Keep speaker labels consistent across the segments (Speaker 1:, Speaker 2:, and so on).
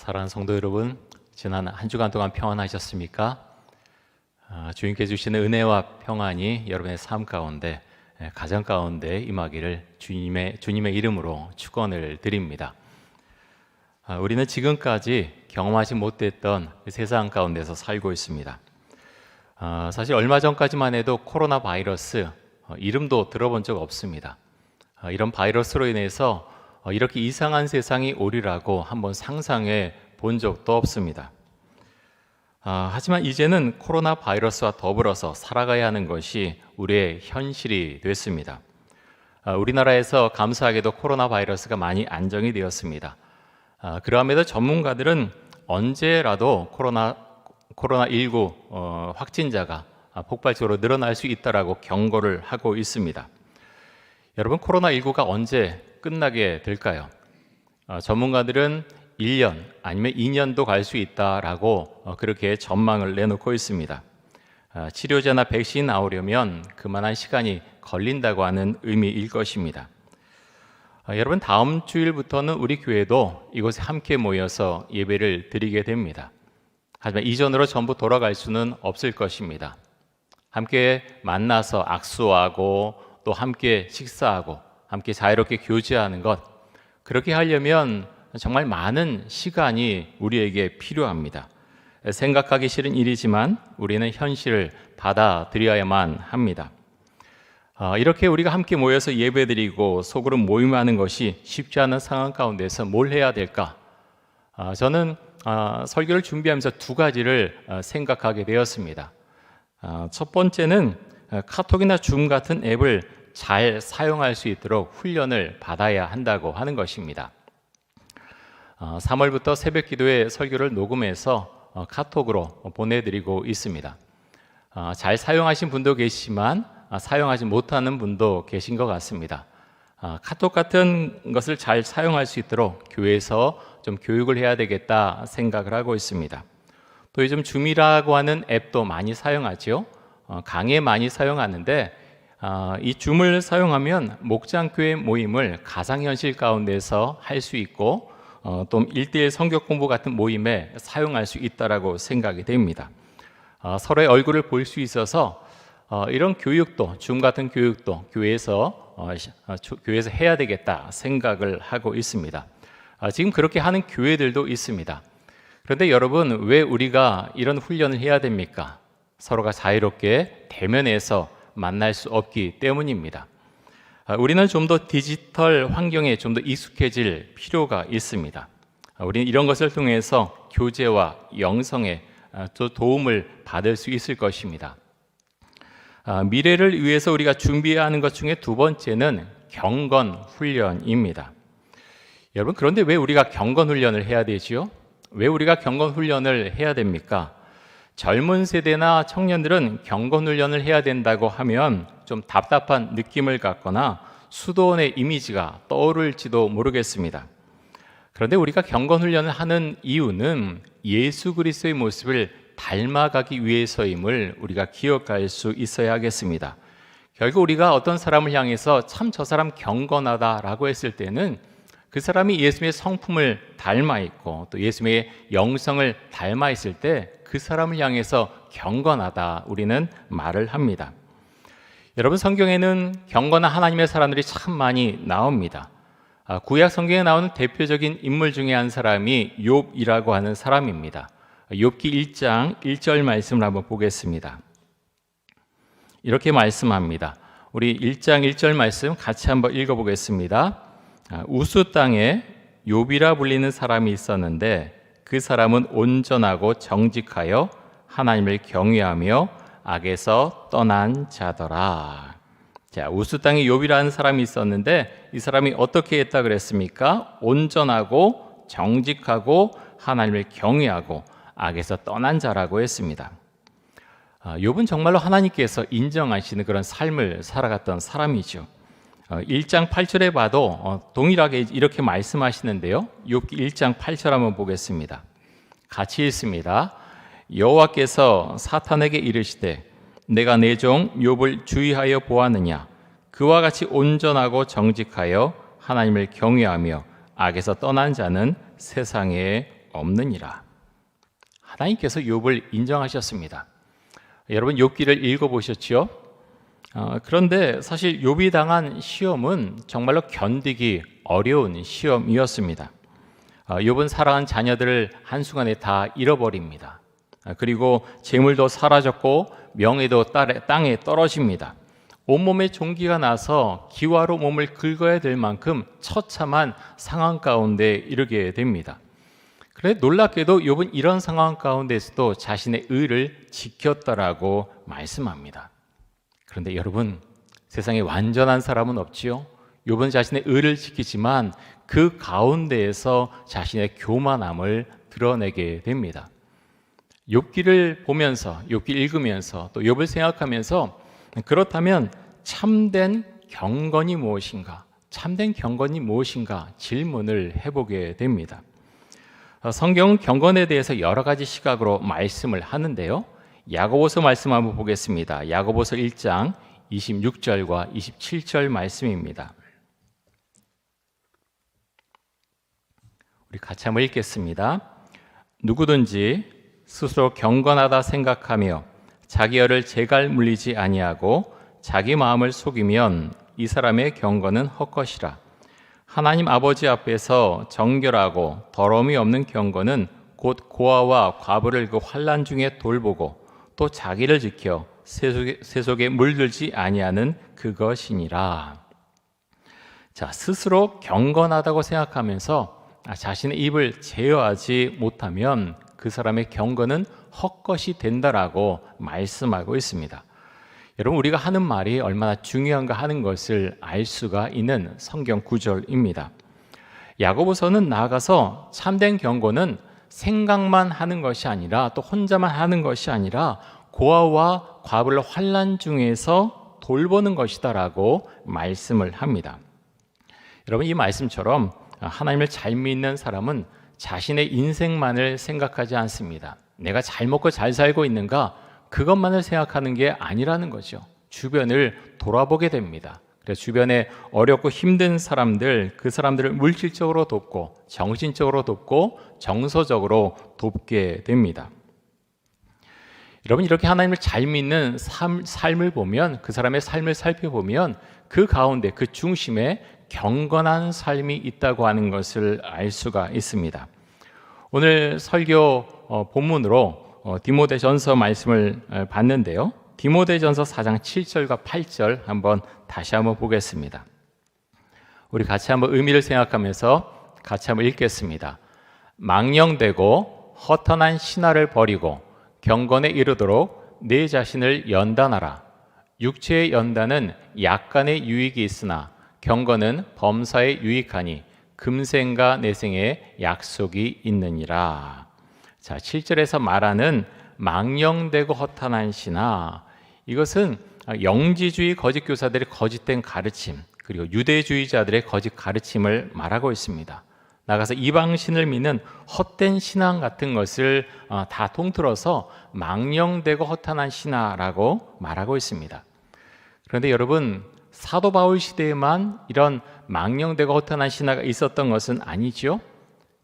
Speaker 1: 사랑하는 성도 여러분, 지난 한 주간 동안 평안하셨습니까? 주님께 주시는 은혜와 평안이 여러분의 삶 가운데, 가정 가운데 임하기를 주님의 이름으로 축원을 드립니다. 우리는 지금까지 경험하지 못했던 세상 가운데서 살고 있습니다. 사실 얼마 전까지만 해도 코로나 바이러스 이름도 들어본 적 없습니다. 이런 바이러스로 인해서 이렇게 이상한 세상이 오리라고 한번 상상해 본 적도 없습니다. 하지만 이제는 코로나 바이러스와 더불어서 살아가야 하는 것이 우리의 현실이 됐습니다. 우리나라에서 감사하게도 코로나 바이러스가 많이 안정이 되었습니다. 그럼에도 전문가들은 언제라도 코로나19 확진자가 폭발적으로 늘어날 수 있다라고 경고를 하고 있습니다. 여러분, 코로나19가 언제 끝나게 될까요? 전문가들은 1년 아니면 2년도 갈 수 있다라고 그렇게 전망을 내놓고 있습니다. 치료제나 백신이 나오려면 그만한 시간이 걸린다고 하는 의미일 것입니다. 여러분, 다음 주일부터는 우리 교회도 이곳에 함께 모여서 예배를 드리게 됩니다. 하지만 이전으로 전부 돌아갈 수는 없을 것입니다. 함께 만나서 악수하고 또 함께 식사하고 함께 자유롭게 교제하는 것, 그렇게 하려면 정말 많은 시간이 우리에게 필요합니다. 생각하기 싫은 일이지만 우리는 현실을 받아들여야만 합니다. 이렇게 우리가 함께 모여서 예배드리고 속으로 모임하는 것이 쉽지 않은 상황 가운데서 뭘 해야 될까? 저는 설교를 준비하면서 두 가지를 생각하게 되었습니다. 첫 번째는 카톡이나 줌 같은 앱을 잘 사용할 수 있도록 훈련을 받아야 한다고 하는 것입니다. 3월부터 새벽 기도회 설교를 녹음해서 카톡으로 보내드리고 있습니다. 잘 사용하신 분도 계시지만 사용하지 못하는 분도 계신 것 같습니다. 카톡 같은 것을 잘 사용할 수 있도록 교회에서 좀 교육을 해야 되겠다 생각을 하고 있습니다. 또 요즘 줌이라고 하는 앱도 많이 사용하죠. 강의에 많이 사용하는데 이 줌을 사용하면 목장교회 모임을 가상현실 가운데서 할 수 있고 또 1:1 성경 공부 같은 모임에 사용할 수 있다라고 생각이 됩니다. 서로의 얼굴을 볼 수 있어서 이런 교육도, 줌 같은 교육도 교회에서 해야 되겠다 생각을 하고 있습니다. 지금 그렇게 하는 교회들도 있습니다. 그런데 여러분, 왜 우리가 이런 훈련을 해야 됩니까? 서로가 자유롭게 대면에서 만날 수 없기 때문입니다. 우리는 좀 더 디지털 환경에 좀 더 익숙해질 필요가 있습니다. 우리는 이런 것을 통해서 교제와 영성에 또 도움을 받을 수 있을 것입니다. 미래를 위해서 우리가 준비해야 하는 것 중에 두 번째는 경건 훈련입니다. 여러분, 그런데 왜 우리가 경건 훈련을 해야 되지요? 왜 우리가 경건 훈련을 해야 됩니까? 젊은 세대나 청년들은 경건 훈련을 해야 된다고 하면 좀 답답한 느낌을 갖거나 수도원의 이미지가 떠오를지도 모르겠습니다. 그런데 우리가 경건 훈련을 하는 이유는 예수 그리스도의 모습을 닮아가기 위해서임을 우리가 기억할 수 있어야 하겠습니다. 결국 우리가 어떤 사람을 향해서 참 저 사람 경건하다라고 했을 때는 그 사람이 예수님의 성품을 닮아 있고 또 예수님의 영성을 닮아 있을 때 그 사람을 향해서 경건하다 우리는 말을 합니다. 여러분, 성경에는 경건한 하나님의 사람들이 참 많이 나옵니다. 구약 성경에 나오는 대표적인 인물 중에 한 사람이 욥이라고 하는 사람입니다. 욥기 1장 1절 말씀을 한번 보겠습니다. 이렇게 말씀합니다. 우리 1장 1절 말씀 같이 한번 읽어보겠습니다. 우스 땅에 욥이라 불리는 사람이 있었는데 그 사람은 온전하고 정직하여 하나님을 경외하며 악에서 떠난 자더라. 자, 우스 땅에 욥이라는 사람이 있었는데 이 사람이 어떻게 했다 그랬습니까? 온전하고 정직하고 하나님을 경외하고 악에서 떠난 자라고 했습니다. 욥은 정말로 하나님께서 인정하시는 그런 삶을 살아갔던 사람이죠. 1장 8절에 봐도 동일하게 이렇게 말씀하시는데요. 욥기 1장 8절 한번 보겠습니다. 같이 읽습니다. 여호와께서 사탄에게 이르시되 내가 내 종 욥을 주의하여 보았느냐? 그와 같이 온전하고 정직하여 하나님을 경외하며 악에서 떠난 자는 세상에 없느니라. 하나님께서 욥을 인정하셨습니다. 여러분 욥기를 읽어보셨지요? 그런데 사실 욥이 당한 시험은 정말로 견디기 어려운 시험이었습니다. 욥은 사랑한 자녀들을 한순간에 다 잃어버립니다. 그리고 재물도 사라졌고 명예도 땅에 떨어집니다. 온몸에 종기가 나서 기와로 몸을 긁어야 될 만큼 처참한 상황 가운데 이르게 됩니다. 그런데 놀랍게도 욥은 이런 상황 가운데서도 자신의 의를 지켰다라고 말씀합니다. 그런데 여러분, 세상에 완전한 사람은 없지요. 욥은 자신의 의를 지키지만 그 가운데에서 자신의 교만함을 드러내게 됩니다. 욥기를 보면서, 욥기 읽으면서 또 욥을 생각하면서 그렇다면 참된 경건이 무엇인가? 참된 경건이 무엇인가? 질문을 해보게 됩니다. 성경은 경건에 대해서 여러 가지 시각으로 말씀을 하는데요. 야고보서 말씀 한번 보겠습니다. 야고보서 1장 26절과 27절 말씀입니다. 우리 같이 한번 읽겠습니다. 누구든지 스스로 경건하다 생각하며 자기 혀를 재갈 물리지 아니하고 자기 마음을 속이면 이 사람의 경건은 헛것이라. 하나님 아버지 앞에서 정결하고 더러움이 없는 경건은 곧 고아와 과부를 그 환난 중에 돌보고 또 자기를 지켜 새 속에 물들지 아니하는 그것이니라. 자, 스스로 경건하다고 생각하면서 자신의 입을 제어하지 못하면 그 사람의 경건은 헛것이 된다라고 말씀하고 있습니다. 여러분, 우리가 하는 말이 얼마나 중요한가 하는 것을 알 수가 있는 성경 구절입니다. 야고보서는 나아가서 참된 경건은 생각만 하는 것이 아니라 또 혼자만 하는 것이 아니라 고아와 과부를 환난 중에서 돌보는 것이다라고 말씀을 합니다. 여러분, 이 말씀처럼 하나님을 잘 믿는 사람은 자신의 인생만을 생각하지 않습니다. 내가 잘 먹고 잘 살고 있는가? 그것만을 생각하는 게 아니라는 거죠. 주변을 돌아보게 됩니다. 그래서 주변에 어렵고 힘든 사람들, 그 사람들을 물질적으로 돕고 정신적으로 돕고 정서적으로 돕게 됩니다. 여러분, 이렇게 하나님을 잘 믿는 삶을 보면, 그 사람의 삶을 살펴보면 그 가운데, 그 중심에 경건한 삶이 있다고 하는 것을 알 수가 있습니다. 오늘 설교 본문으로 디모데전서 말씀을 봤는데요. 디모데전서 4장 7절과 8절 다시 한번 보겠습니다. 우리 같이 한번 의미를 생각하면서 같이 한번 읽겠습니다. 망령되고 허탄한 신화를 버리고 경건에 이르도록 내 자신을 연단하라. 육체의 연단은 약간의 유익이 있으나 경건은 범사에 유익하니 금생과 내생에 약속이 있느니라. 자, 7절에서 말하는 망령되고 허탄한 신화, 이것은 영지주의 거짓 교사들의 거짓된 가르침, 그리고 유대주의자들의 거짓 가르침을 말하고 있습니다. 나가서 이방신을 믿는 헛된 신앙 같은 것을 다 통틀어서 망령되고 허탄한 신화라고 말하고 있습니다. 그런데 여러분, 사도 바울 시대에만 이런 망령되고 허탄한 신화가 있었던 것은 아니죠.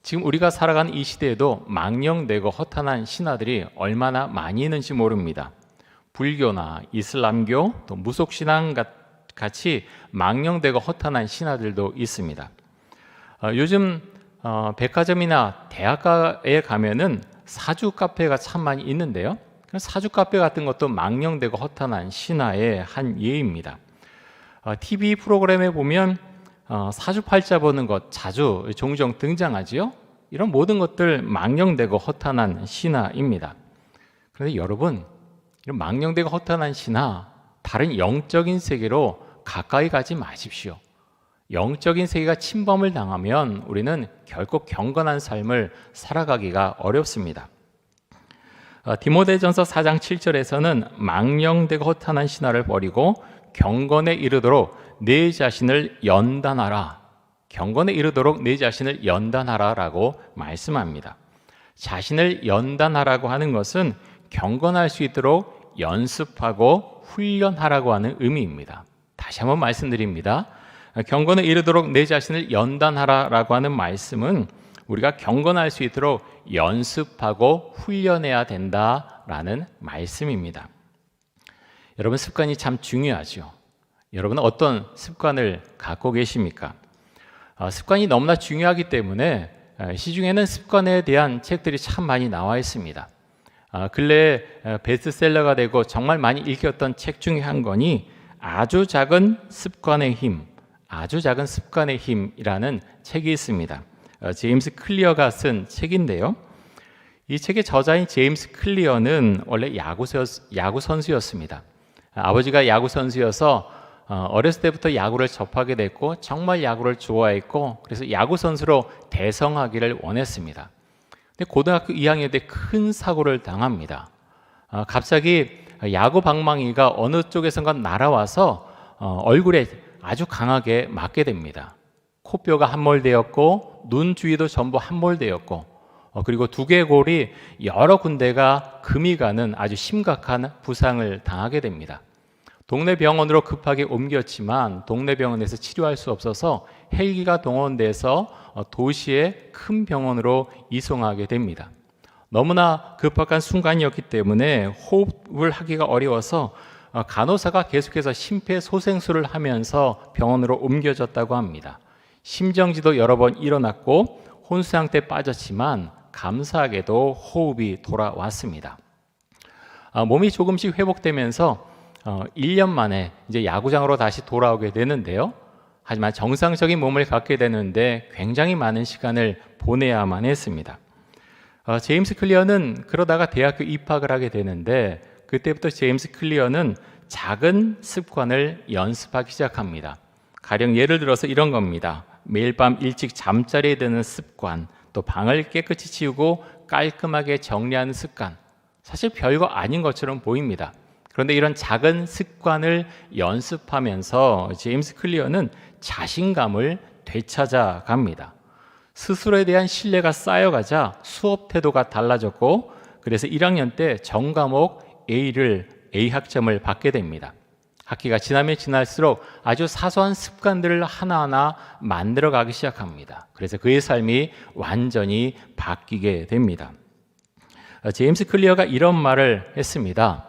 Speaker 1: 지금 우리가 살아가는 이 시대에도 망령되고 허탄한 신화들이 얼마나 많이 있는지 모릅니다. 불교나 이슬람교, 또 무속신앙 같이 망령되고 허탄한 신화들도 있습니다. 요즘 백화점이나 대학가에 가면은 사주 카페가 참 많이 있는데요. 사주 카페 같은 것도 망령되고 허탄한 신화의 한 예입니다. TV 프로그램에 보면 사주팔자 보는 것 자주 종종 등장하지요. 이런 모든 것들 망령되고 허탄한 신화입니다. 그런데 여러분, 이런 망령되고 허탄한 신화, 다른 영적인 세계로 가까이 가지 마십시오. 영적인 세계가 침범을 당하면 우리는 결코 경건한 삶을 살아가기가 어렵습니다. 디모데전서 4장 7절에서는 망령되고 허탄한 신화를 버리고 경건에 이르도록 내 자신을 연단하라. 경건에 이르도록 내 자신을 연단하라라고 말씀합니다. 자신을 연단하라고 하는 것은 경건할 수 있도록 연습하고 훈련하라고 하는 의미입니다. 다시 한번 말씀드립니다. 경건에 이르도록 내 자신을 연단하라라고 하는 말씀은 우리가 경건할 수 있도록 연습하고 훈련해야 된다라는 말씀입니다. 여러분, 습관이 참 중요하죠. 여러분은 어떤 습관을 갖고 계십니까? 습관이 너무나 중요하기 때문에 시중에는 습관에 대한 책들이 참 많이 나와 있습니다. 근래에 베스트셀러가 되고 정말 많이 읽혔던 책 중에 한 권이 아주 작은 습관의 힘, 아주 작은 습관의 힘이라는 책이 있습니다. 제임스 클리어가 쓴 책인데요. 이 책의 저자인 제임스 클리어는 원래 야구 선수였습니다. 아버지가 야구 선수여서 어렸을 때부터 야구를 접하게 됐고 정말 야구를 좋아했고 그래서 야구 선수로 대성하기를 원했습니다. 근데 고등학교 2학년 때 큰 사고를 당합니다. 갑자기 야구 방망이가 어느 쪽에선가 날아와서 얼굴에 아주 강하게 맞게 됩니다. 코뼈가 함몰되었고 눈 주위도 전부 함몰되었고 그리고 두개골이 여러 군데가 금이 가는 아주 심각한 부상을 당하게 됩니다. 동네 병원으로 급하게 옮겼지만 동네 병원에서 치료할 수 없어서 헬기가 동원돼서 도시의 큰 병원으로 이송하게 됩니다. 너무나 급박한 순간이었기 때문에 호흡을 하기가 어려워서 간호사가 계속해서 심폐소생술을 하면서 병원으로 옮겨졌다고 합니다. 심정지도 여러 번 일어났고 혼수 상태에 빠졌지만 감사하게도 호흡이 돌아왔습니다. 몸이 조금씩 회복되면서 1년 만에 이제 야구장으로 다시 돌아오게 되는데요. 하지만 정상적인 몸을 갖게 되는데 굉장히 많은 시간을 보내야만 했습니다. 제임스 클리어는 그러다가 대학교 입학을 하게 되는데 그때부터 제임스 클리어는 작은 습관을 연습하기 시작합니다. 가령 예를 들어서 이런 겁니다. 매일 밤 일찍 잠자리에 드는 습관, 또 방을 깨끗이 치우고 깔끔하게 정리하는 습관. 사실 별거 아닌 것처럼 보입니다. 그런데 이런 작은 습관을 연습하면서 제임스 클리어는 자신감을 되찾아 갑니다. 스스로에 대한 신뢰가 쌓여가자 수업 태도가 달라졌고 그래서 1학년 때 전과목 A 학점을 받게 됩니다. 학기가 지나면 지날수록 아주 사소한 습관들을 하나하나 만들어가기 시작합니다. 그래서 그의 삶이 완전히 바뀌게 됩니다. 제임스 클리어가 이런 말을 했습니다.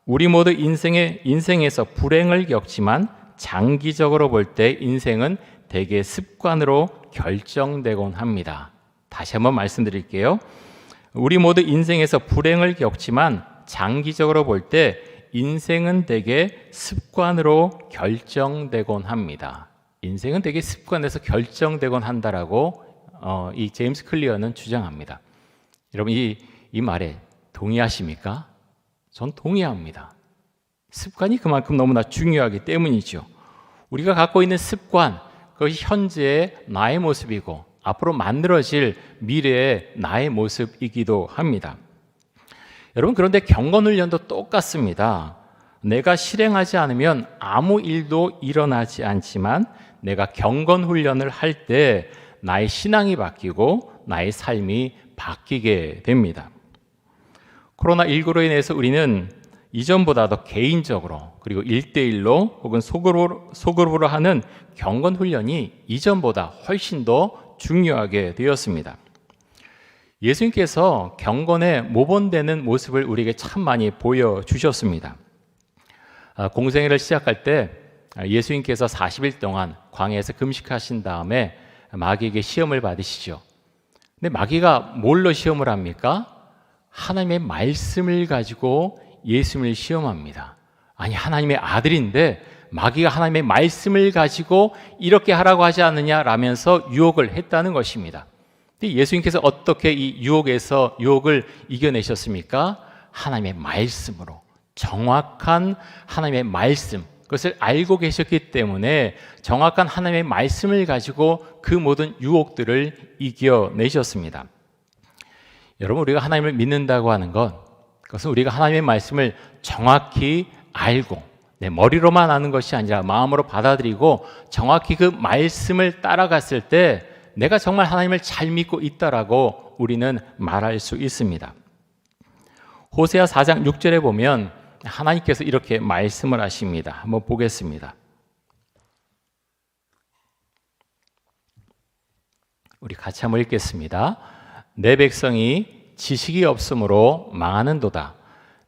Speaker 1: 우리 모두 인생에서 불행을 겪지만 장기적으로 볼 때 인생은 대개 습관으로 결정되곤 합니다. 다시 한번 말씀드릴게요. 우리 모두 인생에서 불행을 겪지만 장기적으로 볼 때 인생은 대개 습관으로 결정되곤 합니다. 인생은 대개 습관에서 결정되곤 한다라고 이 제임스 클리어는 주장합니다. 여러분 이 말에 동의하십니까? 전 동의합니다. 습관이 그만큼 너무나 중요하기 때문이죠. 우리가 갖고 있는 습관, 그것이 현재의 나의 모습이고 앞으로 만들어질 미래의 나의 모습이기도 합니다. 여러분 그런데 경건훈련도 똑같습니다. 내가 실행하지 않으면 아무 일도 일어나지 않지만 내가 경건훈련을 할 때 나의 신앙이 바뀌고 나의 삶이 바뀌게 됩니다. 코로나19로 인해서 우리는 이전보다 더 개인적으로 그리고 1대1로 혹은 소그룹으로 하는 경건훈련이 이전보다 훨씬 더 중요하게 되었습니다. 예수님께서 경건에 모범되는 모습을 우리에게 참 많이 보여주셨습니다. 공생애를 시작할 때 예수님께서 40일 동안 광야에서 금식하신 다음에 마귀에게 시험을 받으시죠. 근데 마귀가 뭘로 시험을 합니까? 하나님의 말씀을 가지고 예수님을 시험합니다. 아니 하나님의 아들인데 마귀가 하나님의 말씀을 가지고 이렇게 하라고 하지 않느냐라면서 유혹을 했다는 것입니다. 근데 예수님께서 어떻게 이 유혹을 이겨내셨습니까? 하나님의 말씀으로, 정확한 하나님의 말씀, 그것을 알고 계셨기 때문에 정확한 하나님의 말씀을 가지고 그 모든 유혹들을 이겨내셨습니다. 여러분 우리가 하나님을 믿는다고 하는 것, 그것은 우리가 하나님의 말씀을 정확히 알고 내 머리로만 아는 것이 아니라 마음으로 받아들이고 정확히 그 말씀을 따라갔을 때 내가 정말 하나님을 잘 믿고 있다라고 우리는 말할 수 있습니다. 호세아 4장 6절에 보면 하나님께서 이렇게 말씀을 하십니다. 한번 보겠습니다. 우리 같이 한번 읽겠습니다. 내 백성이 지식이 없으므로 망하는도다.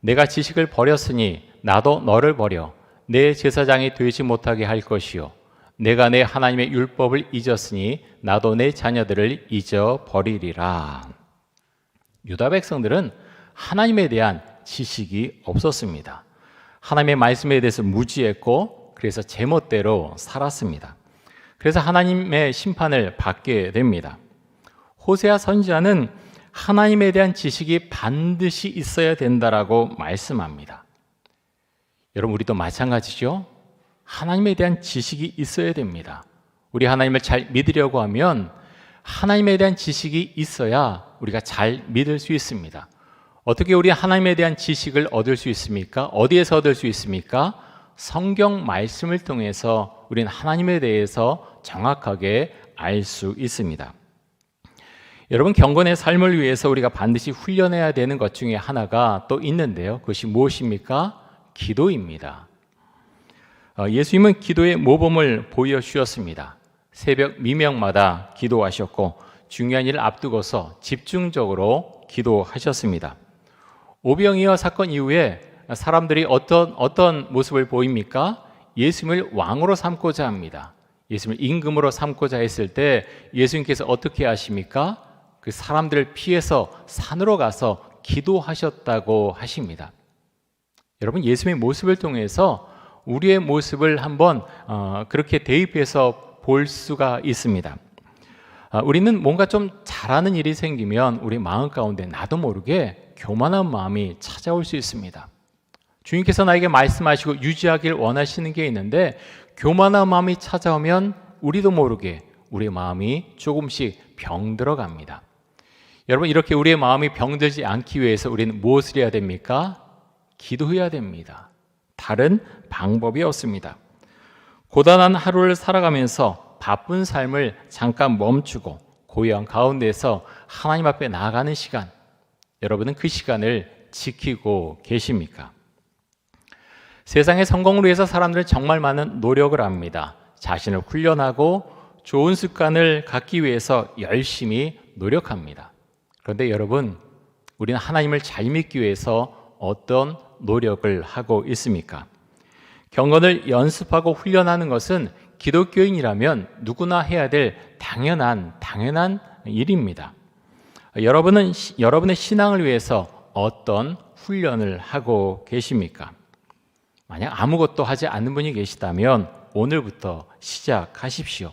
Speaker 1: 내가 지식을 버렸으니 나도 너를 버려 내 제사장이 되지 못하게 할 것이요 내가 내 하나님의 율법을 잊었으니 나도 내 자녀들을 잊어버리리라. 유다 백성들은 하나님에 대한 지식이 없었습니다. 하나님의 말씀에 대해서 무지했고 그래서 제멋대로 살았습니다. 그래서 하나님의 심판을 받게 됩니다. 호세아 선지자는 하나님에 대한 지식이 반드시 있어야 된다라고 말씀합니다. 여러분, 우리도 마찬가지죠? 하나님에 대한 지식이 있어야 됩니다. 우리 하나님을 잘 믿으려고 하면 하나님에 대한 지식이 있어야 우리가 잘 믿을 수 있습니다. 어떻게 우리 하나님에 대한 지식을 얻을 수 있습니까? 어디에서 얻을 수 있습니까? 성경 말씀을 통해서 우리는 하나님에 대해서 정확하게 알 수 있습니다. 여러분, 경건의 삶을 위해서 우리가 반드시 훈련해야 되는 것 중에 하나가 또 있는데요. 그것이 무엇입니까? 기도입니다. 예수님은 기도의 모범을 보여주셨습니다. 새벽 미명마다 기도하셨고 중요한 일을 앞두고서 집중적으로 기도하셨습니다. 오병이어 사건 이후에 사람들이 어떤 모습을 보입니까? 예수님을 왕으로 삼고자 합니다. 예수님을 임금으로 삼고자 했을 때 예수님께서 어떻게 하십니까? 그 사람들을 피해서 산으로 가서 기도하셨다고 하십니다. 여러분, 예수님의 모습을 통해서 우리의 모습을 한번 그렇게 대입해서 볼 수가 있습니다. 우리는 뭔가 좀 잘하는 일이 생기면 우리 마음 가운데 나도 모르게 교만한 마음이 찾아올 수 있습니다. 주님께서 나에게 말씀하시고 유지하길 원하시는 게 있는데 교만한 마음이 찾아오면 우리도 모르게 우리의 마음이 조금씩 병들어갑니다. 여러분, 이렇게 우리의 마음이 병들지 않기 위해서 우리는 무엇을 해야 됩니까? 기도해야 됩니다. 다른 방법이 없습니다. 고단한 하루를 살아가면서 바쁜 삶을 잠깐 멈추고 고요한 가운데서 하나님 앞에 나아가는 시간, 여러분은 그 시간을 지키고 계십니까? 세상의 성공을 위해서 사람들은 정말 많은 노력을 합니다. 자신을 훈련하고 좋은 습관을 갖기 위해서 열심히 노력합니다. 그런데 여러분, 우리는 하나님을 잘 믿기 위해서 어떤 노력을 하고 있습니까? 경건을 연습하고 훈련하는 것은 기독교인이라면 누구나 해야 될 당연한 일입니다. 여러분은 여러분의 신앙을 위해서 어떤 훈련을 하고 계십니까? 만약 아무것도 하지 않는 분이 계시다면 오늘부터 시작하십시오.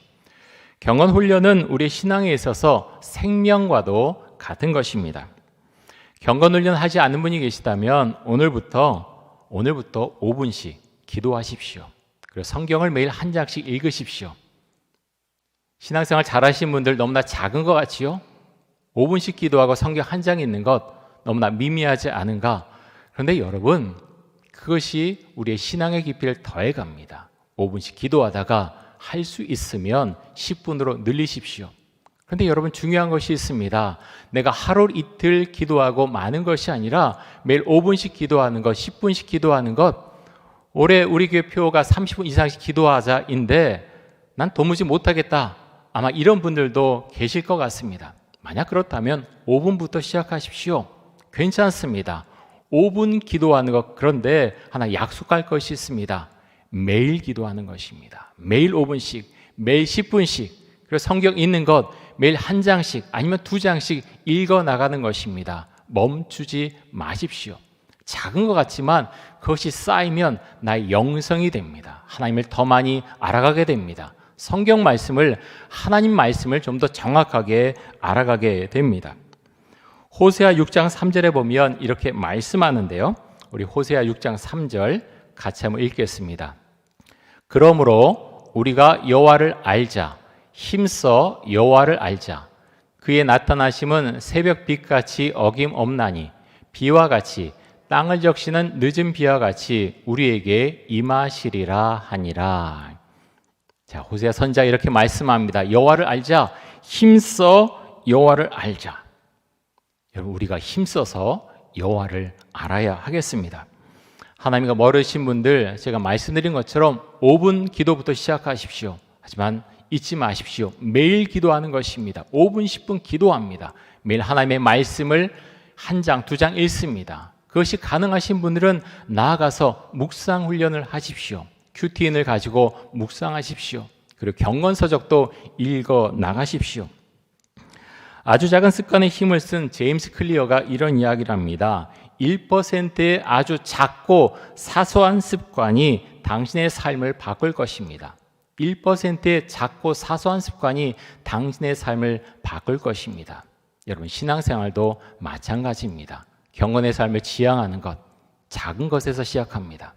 Speaker 1: 경건 훈련은 우리 신앙에 있어서 생명과도 같은 것입니다. 경건 훈련 하지 않는 분이 계시다면 오늘부터 5분씩 기도하십시오. 그리고 성경을 매일 한 장씩 읽으십시오. 신앙생활 잘하시는 분들 너무나 작은 것 같지요? 5분씩 기도하고 성경 한 장 읽는 것 너무나 미미하지 않은가? 그런데 여러분, 그것이 우리의 신앙의 깊이를 더해갑니다. 5분씩 기도하다가 할 수 있으면 10분으로 늘리십시오. 그런데 여러분, 중요한 것이 있습니다. 내가 하루 이틀 기도하고 마는 것이 아니라 매일 5분씩 기도하는 것, 10분씩 기도하는 것. 올해 우리 교회 표가 30분 이상씩 기도하자인데 난 도무지 못하겠다. 아마 이런 분들도 계실 것 같습니다. 만약 그렇다면 5분부터 시작하십시오. 괜찮습니다. 5분 기도하는 것, 그런데 하나 약속할 것이 있습니다. 매일 기도하는 것입니다. 매일 5분씩, 매일 10분씩, 그리고 성경 읽는 것 매일 한 장씩 아니면 2장씩 읽어 나가는 것입니다. 멈추지 마십시오. 작은 것 같지만 그것이 쌓이면 나의 영성이 됩니다. 하나님을 더 많이 알아가게 됩니다. 성경 말씀을, 하나님 말씀을 좀 더 정확하게 알아가게 됩니다. 호세아 6장 3절에 보면 이렇게 말씀하는데요. 우리 호세아 6장 3절 같이 한번 읽겠습니다. 그러므로 우리가 여호와를 알자. 힘써 여호와를 알자. 그의 나타나심은 새벽빛같이 어김없나니 비와 같이 땅을 적시는 늦은 비와 같이 우리에게 임하시리라 하니라. 자, 호세아 선지자 이렇게 말씀합니다. 여호와를 알자. 힘써 여호와를 알자. 여러분, 우리가 힘써서 여호와를 알아야 하겠습니다. 하나님과 멀으신 분들, 제가 말씀드린 것처럼 5분 기도부터 시작하십시오. 하지만 잊지 마십시오. 매일 기도하는 것입니다. 5분, 10분 기도합니다. 매일 하나님의 말씀을 한 장, 두 장 읽습니다. 그것이 가능하신 분들은 나아가서 묵상 훈련을 하십시오. 큐티인을 가지고 묵상하십시오. 그리고 경건서적도 읽어 나가십시오. 아주 작은 습관에 힘을 쓴 제임스 클리어가 이런 이야기를 합니다. 1%의 아주 작고 사소한 습관이 당신의 삶을 바꿀 것입니다. 1%의 작고 사소한 습관이 당신의 삶을 바꿀 것입니다. 여러분, 신앙생활도 마찬가지입니다. 경건의 삶을 지향하는 것, 작은 것에서 시작합니다.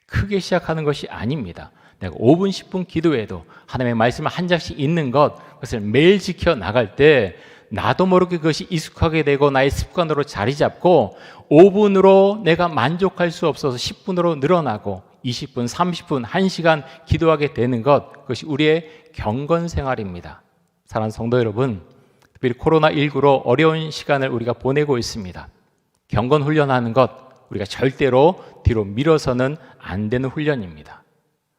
Speaker 1: 크게 시작하는 것이 아닙니다. 내가 5분, 10분 기도해도 하나님의 말씀을 한 장씩 읽는 것, 그것을 매일 지켜나갈 때 나도 모르게 그것이 익숙하게 되고 나의 습관으로 자리 잡고 5분으로 내가 만족할 수 없어서 10분으로 늘어나고 20분, 30분, 1시간 기도하게 되는 것, 그것이 우리의 경건 생활입니다. 사랑하는 성도 여러분, 특별히 코로나19로 어려운 시간을 우리가 보내고 있습니다. 경건 훈련하는 것, 우리가 절대로 뒤로 밀어서는 안 되는 훈련입니다.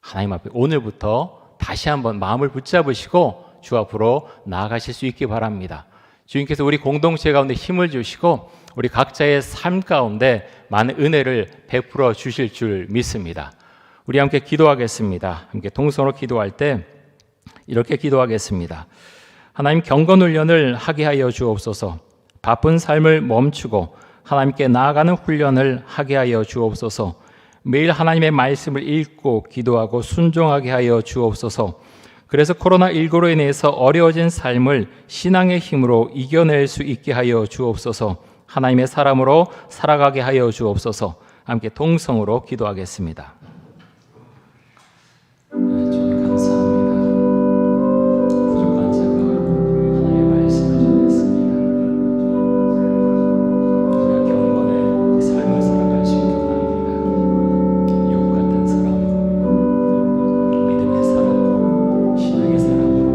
Speaker 1: 하나님 앞에 오늘부터 다시 한번 마음을 붙잡으시고 주 앞으로 나아가실 수 있기 바랍니다. 주님께서 우리 공동체 가운데 힘을 주시고 우리 각자의 삶 가운데 많은 은혜를 베풀어 주실 줄 믿습니다. 우리 함께 기도하겠습니다. 함께 동성으로 기도할 때 이렇게 기도하겠습니다. 하나님, 경건 훈련을 하게 하여 주옵소서. 바쁜 삶을 멈추고 하나님께 나아가는 훈련을 하게 하여 주옵소서. 매일 하나님의 말씀을 읽고 기도하고 순종하게 하여 주옵소서. 그래서 코로나19로 인해서 어려워진 삶을 신앙의 힘으로 이겨낼 수 있게 하여 주옵소서. 하나님의 사람으로 살아가게 하여 주옵소서. 함께 동성으로 기도하겠습니다. 주님 감사합니다. 부족한 자가 하나님의 말씀을 전했습니다. 우리가 경건의 삶을 살아갈 수 있게 원합니다. 욥 같은 사람으로, 믿음의 사람으로, 신앙의 사람으로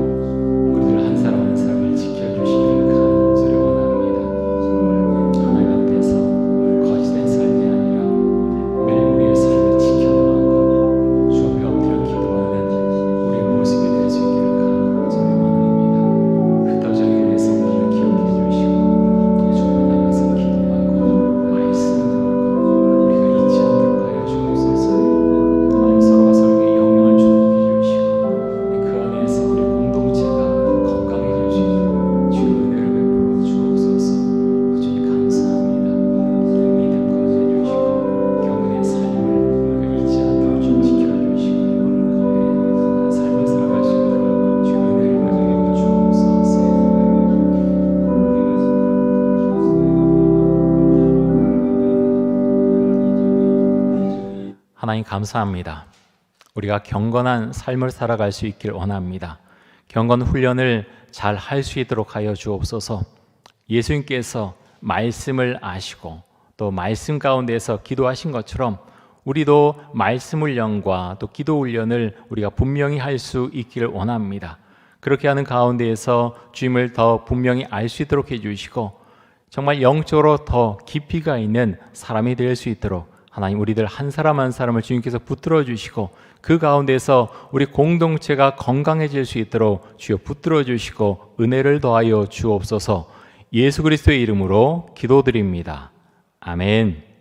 Speaker 1: 우리들 한 사람 한 사람을 지켜주시기를 간절히 원합니다. 하나님 앞에서 거짓된 삶이 아니라 매일 우리의 삶을 지켜나가고 주 앞에 엎드려 기도하는 우리의 모습이 될 수 있기를 간절히 원합니다. 흩어져게 돼서 우리를 기억해 주시고 주님 앞에서 기도하고 말씀 듣고 우리가 잊지 않도록 하여 주옵소서. 하나님, 서로가 서로에게 영향을 주게 해주시고 그 안에서 우리 공동체가 건강해질 수 있도록 주의 은혜를 베풀어 주옵소서. 주님 감사합니다. 믿음 거두어주시고 경건의 삶을 우리가 잊지 않도록 좀 지켜주시고 그 삶을 살아갈 수 있도록 주의 은혜를 베풀어 주옵소서. 하나님 감사합니다. 우리가 경건한 삶을 살아갈 수 있길 원합니다. 경건 훈련을 잘 할 수 있도록 하여 주옵소서. 예수님께서 말씀을 아시고 또 말씀 가운데서 기도하신 것처럼 우리도 말씀 훈련과 또 기도 훈련을 우리가 분명히 할 수 있기를 원합니다. 그렇게 하는 가운데에서 주님을 더 분명히 알 수 있도록 해주시고 정말 영적으로 더 깊이가 있는 사람이 될 수 있도록 하나님, 우리들 한 사람 한 사람을 주님께서 붙들어 주시고 그 가운데서 우리 공동체가 건강해질 수 있도록 주여 붙들어 주시고 은혜를 더하여 주옵소서. 예수 그리스도의 이름으로 기도드립니다. 아멘.